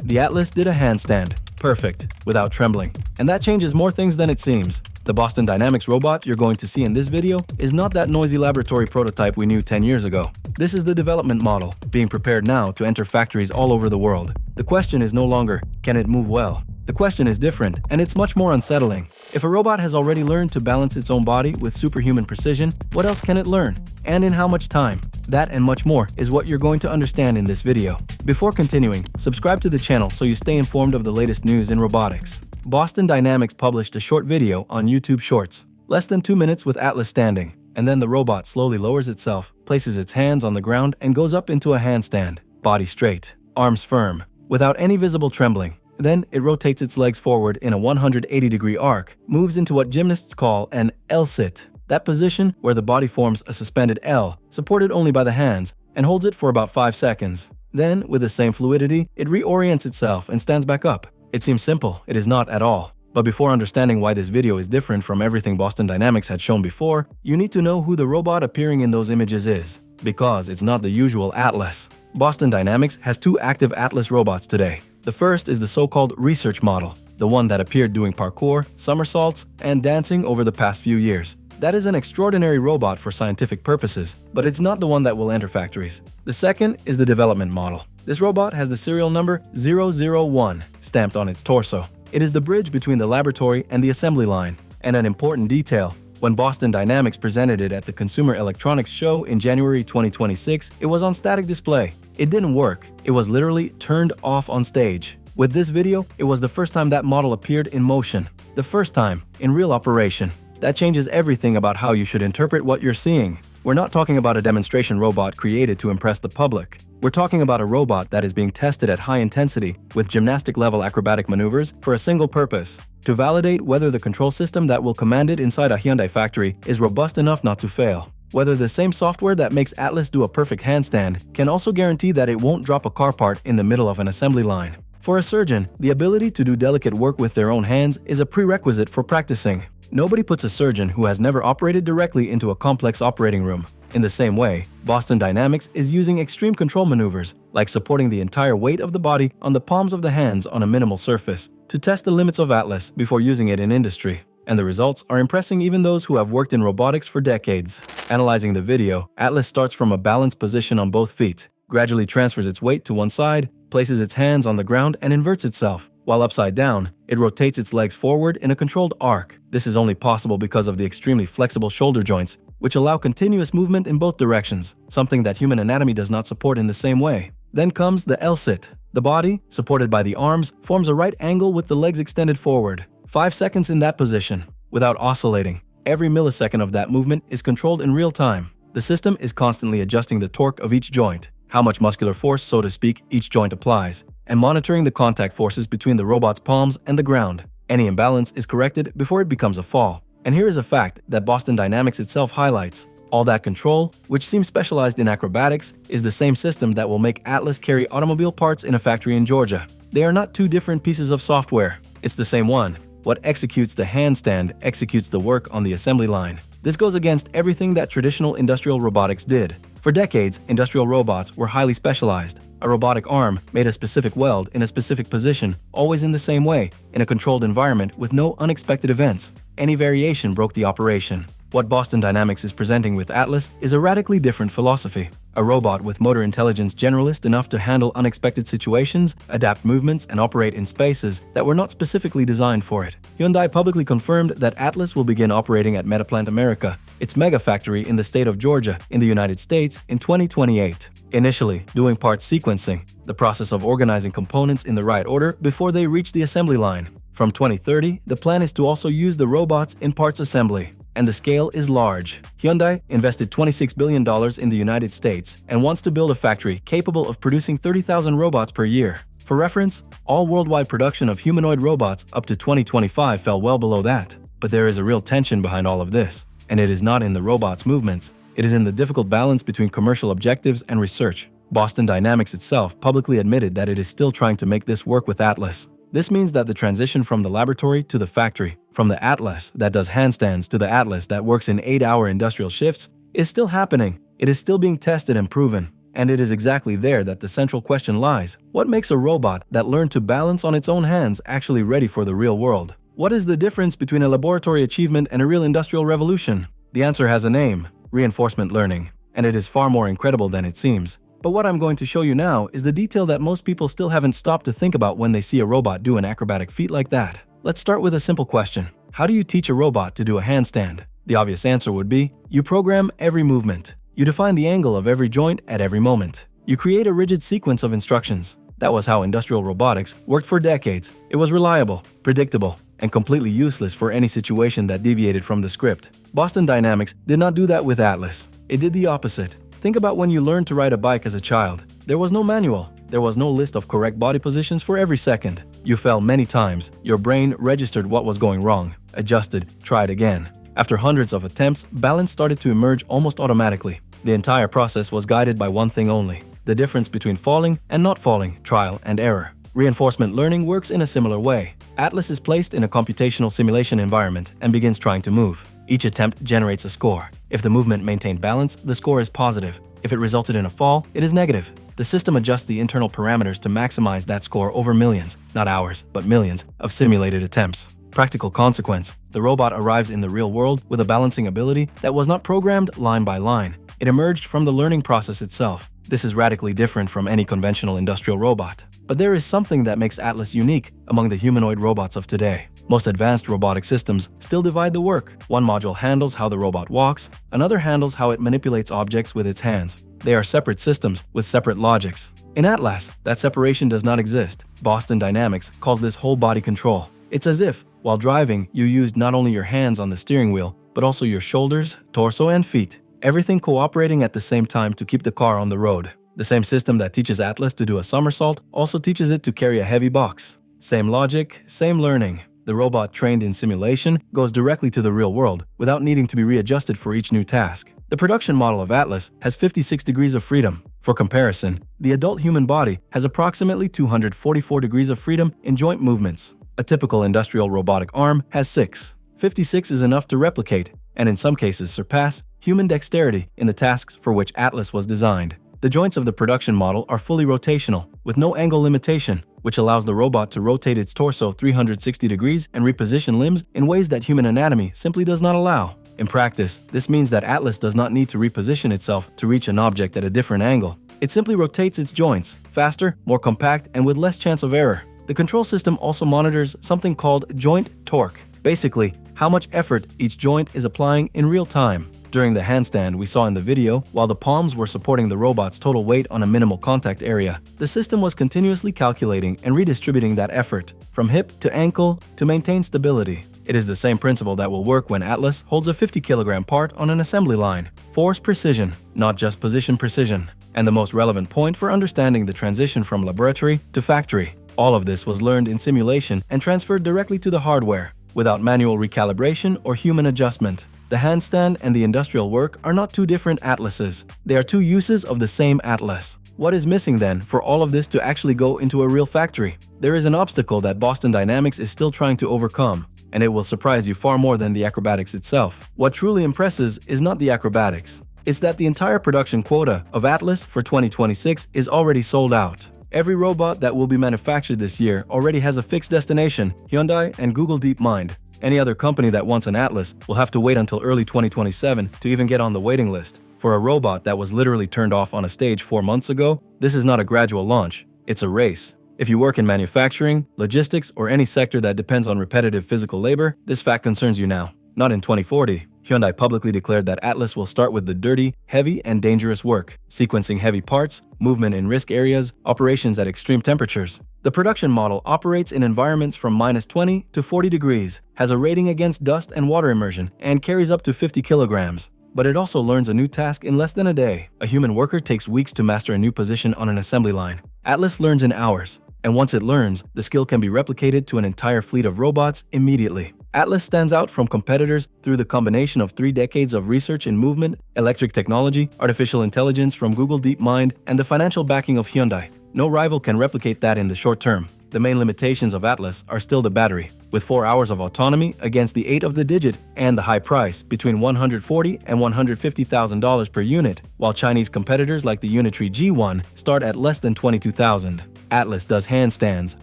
The Atlas did a handstand. Perfect, without trembling. And that changes more things than it seems. The Boston Dynamics robot you're going to see in this video is not that noisy laboratory prototype we knew 10 years ago. This is the development model, being prepared now to enter factories all over the world. The question is no longer, can it move well? The question is different, and it's much more unsettling. If a robot has already learned to balance its own body with superhuman precision, what else can it learn? And in how much time? That and much more is what you're going to understand in this video. Before continuing, subscribe to the channel so you stay informed of the latest news in robotics. Boston Dynamics published a short video on YouTube Shorts. Less than 2 minutes with Atlas standing, and then the robot slowly lowers itself, places its hands on the ground, and goes up into a handstand. Body straight, arms firm, without any visible trembling. Then it rotates its legs forward in a 180-degree arc, moves into what gymnasts call an L-sit, that position where the body forms a suspended L, supported only by the hands, and holds it for about 5 seconds. Then, with the same fluidity, it reorients itself and stands back up. It seems simple, it is not at all. But before understanding why this video is different from everything Boston Dynamics had shown before, you need to know who the robot appearing in those images is. Because it's not the usual Atlas. Boston Dynamics has 2 active Atlas robots today. The first is the so-called research model, the one that appeared doing parkour, somersaults, and dancing over the past few years. That is an extraordinary robot for scientific purposes, but it's not the one that will enter factories. The second is the development model. This robot has the serial number 001 stamped on its torso. It is the bridge between the laboratory and the assembly line. And an important detail, when Boston Dynamics presented it at the Consumer Electronics Show in January 2026, it was on static display. It didn't work. It was literally turned off on stage. With this video, it was the first time that model appeared in motion. The first time, in real operation. That changes everything about how you should interpret what you're seeing. We're not talking about a demonstration robot created to impress the public. We're talking about a robot that is being tested at high intensity with gymnastic-level acrobatic maneuvers for a single purpose: to validate whether the control system that will command it inside a Hyundai factory is robust enough not to fail. Whether the same software that makes Atlas do a perfect handstand can also guarantee that it won't drop a car part in the middle of an assembly line. For a surgeon, the ability to do delicate work with their own hands is a prerequisite for practicing. Nobody puts a surgeon who has never operated directly into a complex operating room. In the same way, Boston Dynamics is using extreme control maneuvers, like supporting the entire weight of the body on the palms of the hands on a minimal surface, to test the limits of Atlas before using it in industry. And the results are impressing even those who have worked in robotics for decades. Analyzing the video, Atlas starts from a balanced position on both feet, gradually transfers its weight to one side, places its hands on the ground, and inverts itself. While upside down, it rotates its legs forward in a controlled arc. This is only possible because of the extremely flexible shoulder joints, which allow continuous movement in both directions, something that human anatomy does not support in the same way. Then comes the L-sit. The body, supported by the arms, forms a right angle with the legs extended forward. 5 seconds in that position, without oscillating. Every millisecond of that movement is controlled in real time. The system is constantly adjusting the torque of each joint, how much muscular force, so to speak, each joint applies, and monitoring the contact forces between the robot's palms and the ground. Any imbalance is corrected before it becomes a fall. And here is a fact that Boston Dynamics itself highlights. All that control, which seems specialized in acrobatics, is the same system that will make Atlas carry automobile parts in a factory in Georgia. They are not 2 different pieces of software. It's the same one. What executes the handstand executes the work on the assembly line. This goes against everything that traditional industrial robotics did. For decades, industrial robots were highly specialized. A robotic arm made a specific weld in a specific position, always in the same way, in a controlled environment with no unexpected events. Any variation broke the operation. What Boston Dynamics is presenting with Atlas is a radically different philosophy. A robot with motor intelligence generalist enough to handle unexpected situations, adapt movements, and operate in spaces that were not specifically designed for it. Hyundai publicly confirmed that Atlas will begin operating at Metaplant America, its mega factory in the state of Georgia, in the United States, in 2028. Initially, doing parts sequencing, the process of organizing components in the right order before they reach the assembly line. From 2030, the plan is to also use the robots in parts assembly. And the scale is large. Hyundai invested $26 billion in the United States and wants to build a factory capable of producing 30,000 robots per year. For reference, all worldwide production of humanoid robots up to 2025 fell well below that. But there is a real tension behind all of this, and it is not in the robot's movements. It is in the difficult balance between commercial objectives and research. Boston Dynamics itself publicly admitted that it is still trying to make this work with Atlas. This means that the transition from the laboratory to the factory, from the Atlas that does handstands to the Atlas that works in 8-hour industrial shifts, is still happening. It is still being tested and proven. And it is exactly there that the central question lies. What makes a robot that learned to balance on its own hands actually ready for the real world? What is the difference between a laboratory achievement and a real industrial revolution? The answer has a name: reinforcement learning. And it is far more incredible than it seems. But what I'm going to show you now is the detail that most people still haven't stopped to think about when they see a robot do an acrobatic feat like that. Let's start with a simple question. How do you teach a robot to do a handstand? The obvious answer would be, you program every movement. You define the angle of every joint at every moment. You create a rigid sequence of instructions. That was how industrial robotics worked for decades. It was reliable, predictable, and completely useless for any situation that deviated from the script. Boston Dynamics did not do that with Atlas. It did the opposite. Think about when you learned to ride a bike as a child. There was no manual. There was no list of correct body positions for every second. You fell many times. Your brain registered what was going wrong, adjusted, tried again. After hundreds of attempts, balance started to emerge almost automatically. The entire process was guided by one thing only: the difference between falling and not falling, trial and error. Reinforcement learning works in a similar way. Atlas is placed in a computational simulation environment and begins trying to move. Each attempt generates a score. If the movement maintained balance, the score is positive. If it resulted in a fall, it is negative. The system adjusts the internal parameters to maximize that score over millions, not hours, but millions, of simulated attempts. Practical consequence: the robot arrives in the real world with a balancing ability that was not programmed line by line. It emerged from the learning process itself. This is radically different from any conventional industrial robot. But there is something that makes Atlas unique among the humanoid robots of today. Most advanced robotic systems still divide the work. One module handles how the robot walks, another handles how it manipulates objects with its hands. They are separate systems with separate logics. In Atlas, that separation does not exist. Boston Dynamics calls this whole body control. It's as if, while driving, you used not only your hands on the steering wheel, but also your shoulders, torso, and feet. Everything cooperating at the same time to keep the car on the road. The same system that teaches Atlas to do a somersault also teaches it to carry a heavy box. Same logic, same learning. The robot trained in simulation goes directly to the real world without needing to be readjusted for each new task. The production model of Atlas has 56 degrees of freedom. For comparison, the adult human body has approximately 244 degrees of freedom in joint movements. A typical industrial robotic arm has 6. 56 is enough to replicate, and in some cases surpass, human dexterity in the tasks for which Atlas was designed. The joints of the production model are fully rotational, with no angle limitation, which allows the robot to rotate its torso 360 degrees and reposition limbs in ways that human anatomy simply does not allow. In practice, this means that Atlas does not need to reposition itself to reach an object at a different angle. It simply rotates its joints, faster, more compact, and with less chance of error. The control system also monitors something called joint torque, basically how much effort each joint is applying in real time. During the handstand we saw in the video, while the palms were supporting the robot's total weight on a minimal contact area, the system was continuously calculating and redistributing that effort, from hip to ankle, to maintain stability. It is the same principle that will work when Atlas holds a 50-kilogram part on an assembly line. Force precision, not just position precision. And the most relevant point for understanding the transition from laboratory to factory. All of this was learned in simulation and transferred directly to the hardware, without manual recalibration or human adjustment. The handstand and the industrial work are not two different Atlases. They are two uses of the same Atlas. What is missing then for all of this to actually go into a real factory? There is an obstacle that Boston Dynamics is still trying to overcome, and it will surprise you far more than the acrobatics itself. What truly impresses is not the acrobatics. It's that the entire production quota of Atlas for 2026 is already sold out. Every robot that will be manufactured this year already has a fixed destination: Hyundai and Google DeepMind. Any other company that wants an Atlas will have to wait until early 2027 to even get on the waiting list. For a robot that was literally turned off on a stage 4 months ago, this is not a gradual launch, it's a race. If you work in manufacturing, logistics, or any sector that depends on repetitive physical labor, this fact concerns you now. Not in 2040. Hyundai publicly declared that Atlas will start with the dirty, heavy, and dangerous work, sequencing heavy parts, movement in risk areas, operations at extreme temperatures. The production model operates in environments from -20 to 40 degrees, has a rating against dust and water immersion, and carries up to 50 kilograms. But it also learns a new task in less than a day. A human worker takes weeks to master a new position on an assembly line. Atlas learns in hours. And once it learns, the skill can be replicated to an entire fleet of robots immediately. Atlas stands out from competitors through the combination of 3 decades of research in movement, electric technology, artificial intelligence from Google DeepMind, and the financial backing of Hyundai. No rival can replicate that in the short term. The main limitations of Atlas are still the battery. with 4 hours of autonomy against the 8 of the digit and the high price between $140,000 and $150,000 per unit, while Chinese competitors like the Unitree G1 start at less than $22,000. Atlas does handstands,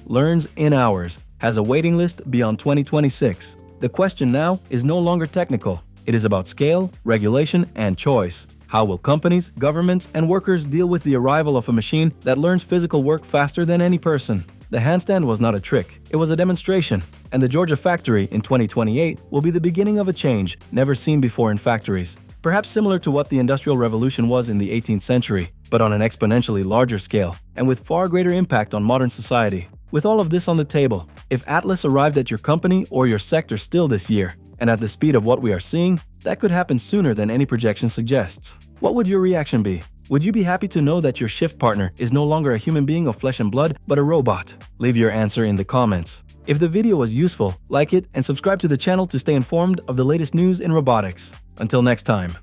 learns in hours, has a waiting list beyond 2026. The question now is no longer technical. It is about scale, regulation, and choice. How will companies, governments, and workers deal with the arrival of a machine that learns physical work faster than any person? The handstand was not a trick, it was a demonstration, and the Georgia factory in 2028 will be the beginning of a change never seen before in factories. Perhaps similar to what the Industrial Revolution was in the 18th century, but on an exponentially larger scale, and with far greater impact on modern society. With all of this on the table, if Atlas arrived at your company or your sector still this year, and at the speed of what we are seeing, that could happen sooner than any projection suggests. What would your reaction be? Would you be happy to know that your shift partner is no longer a human being of flesh and blood, but a robot? Leave your answer in the comments. If the video was useful, like it and subscribe to the channel to stay informed of the latest news in robotics. Until next time.